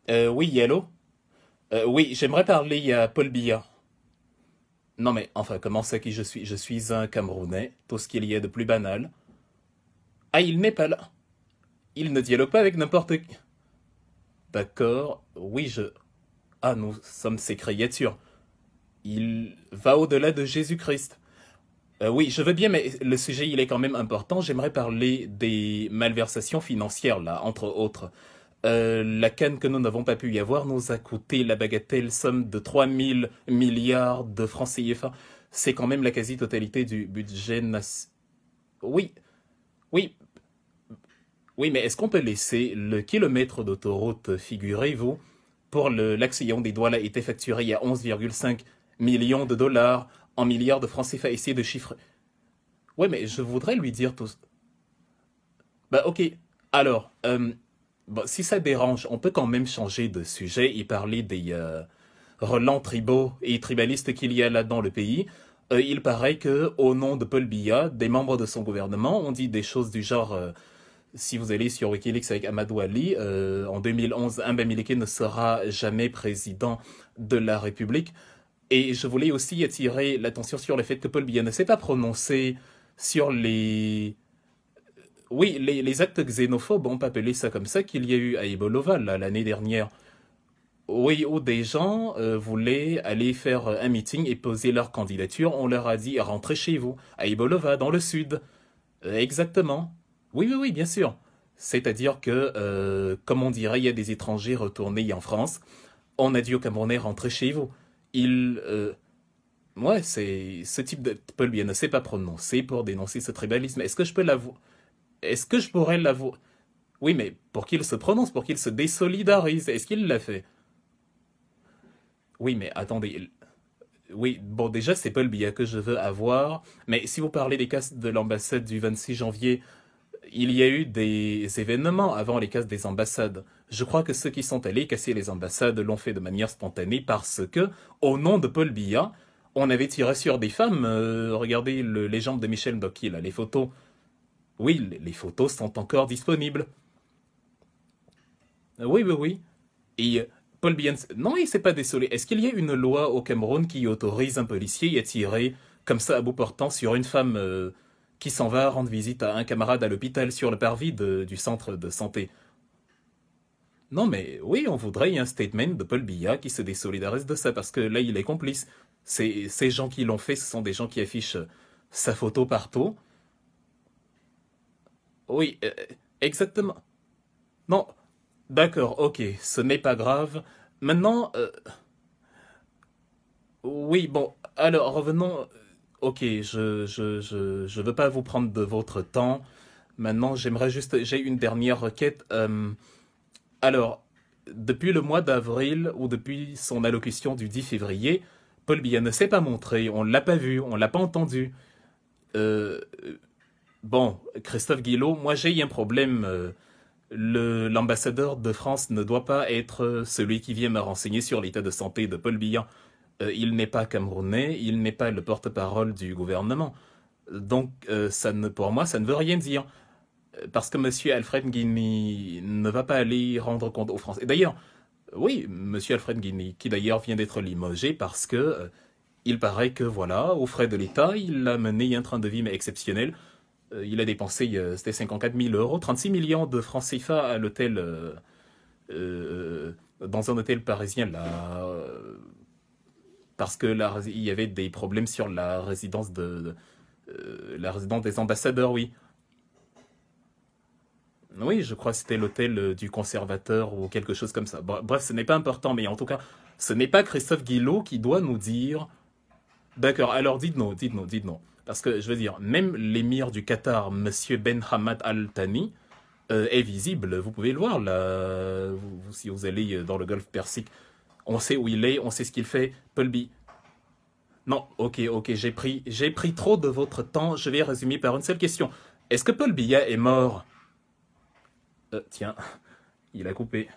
Oui, allô? Oui, j'aimerais parler à Paul Biya. Non mais, enfin, comment c'est qui je suis? Je suis un Camerounais, tout ce qu'il y a de plus banal. Ah, il n'est pas là. Il ne dialogue pas avec n'importe qui. D'accord, oui, Ah, nous sommes ses créatures. Il va au-delà de Jésus-Christ. Oui, je veux bien, mais le sujet, il est quand même important. J'aimerais parler des malversations financières, là, entre autres. La canne que nous n'avons pas pu y avoir nous a coûté la bagatelle somme de 3000 milliards de francs CFA. C'est quand même la quasi-totalité du budget national. Oui, oui, oui, mais est-ce qu'on peut laisser le kilomètre d'autoroute figurer, vous? Pour l'accident des douanes a été facturé il y a 11,5 millions de dollars en milliards de francs CFA. Essayez de chiffrer. Ouais, mais je voudrais lui dire tout. Bah, ok. Alors, bon, si ça dérange, on peut quand même changer de sujet et parler des relents tribaux et tribalistes qu'il y a là dans le pays. Il paraît que, au nom de Paul Biya, des membres de son gouvernement ont dit des choses du genre si vous allez sur Wikileaks avec Amadou Ali, en 2011, Mbamileke ne sera jamais président de la République. Et je voulais aussi attirer l'attention sur le fait que Paul Biya ne s'est pas prononcé sur les oui, les actes xénophobes, on peut appeler ça comme ça, qu'il y a eu à Ibolova l'année dernière. Oui, où des gens voulaient aller faire un meeting et poser leur candidature. On leur a dit rentrez chez vous, à Ibolova, dans le sud. Exactement. Oui, oui, oui, bien sûr. C'est-à-dire que, comme on dirait, il y a des étrangers retournés en France. On a dit aux Camerounais rentrez chez vous. Ils, ouais, c'est ce type de Paul Biya ne s'est pas prononcé pour dénoncer ce tribalisme. Est-ce que je peux l'avouer? Est-ce que je pourrais l'avouer? Oui, mais pour qu'il se prononce, pour qu'il se désolidarise, est-ce qu'il l'a fait? Oui, mais attendez. Oui, bon, déjà, c'est pas le billet que je veux avoir. Mais si vous parlez des cas de l'ambassade du 26 janvier, il y a eu des événements avant les casses des ambassades. Je crois que ceux qui sont allés casser les ambassades l'ont fait de manière spontanée parce que, au nom de Paul Biya, on avait tiré sur des femmes. Regardez les jambes de Michel Ndoki, là, les photos. Oui, les photos sont encore disponibles. Oui, oui, oui. Et Paul Biya, non, il s'est pas désolé. Est-ce qu'il y a une loi au Cameroun qui autorise un policier à tirer comme ça à bout portant sur une femme qui s'en va rendre visite à un camarade à l'hôpital sur le parvis du centre de santé? Non, mais oui, on voudrait un statement de Paul Biya qui se désolidarise de ça parce que là, il est complice. Ces gens qui l'ont fait, ce sont des gens qui affichent sa photo partout. Oui, exactement. Non, d'accord, ok, ce n'est pas grave. Maintenant, oui, bon, alors revenons. Ok, je veux pas vous prendre de votre temps. Maintenant, j'aimerais juste, j'ai une dernière requête. Alors, depuis le mois d'avril ou depuis son allocution du 10 février, Paul Biya ne s'est pas montré, on l'a pas vu, on l'a pas entendu. Euh, bon, Christophe Guillo, moi j'ai un problème. L'ambassadeur de France ne doit pas être celui qui vient me renseigner sur l'état de santé de Paul Biya. Il n'est pas camerounais, il n'est pas le porte-parole du gouvernement. Donc, ça ne, pour moi, ça ne veut rien dire. Parce que Monsieur Alfred Guiney ne va pas aller rendre compte aux Français. Et d'ailleurs, oui, Monsieur Alfred Guiney, qui d'ailleurs vient d'être limogé parce que il paraît que voilà, aux frais de l'État, il a mené un train de vie mais exceptionnel. Il a dépensé, c'était 54 000 euros, 36 millions de francs CFA à l'hôtel, dans un hôtel parisien là, parce que il y avait des problèmes sur la résidence la résidence des ambassadeurs, oui. Oui, je crois que c'était l'hôtel du conservateur ou quelque chose comme ça. Bref, ce n'est pas important, mais en tout cas, ce n'est pas Christophe Guillot qui doit nous dire. D'accord, alors dites-nous, dites-nous, dites-nous. Parce que je veux dire, même l'émir du Qatar, Monsieur Ben Hamad Al Thani, est visible. Vous pouvez le voir là, si vous allez dans le Golfe Persique. On sait où il est, on sait ce qu'il fait. Pulby. Non, ok, ok, j'ai pris trop de votre temps. Je vais résumer par une seule question. Est-ce que Paul Biya est mort? Tiens, il a coupé.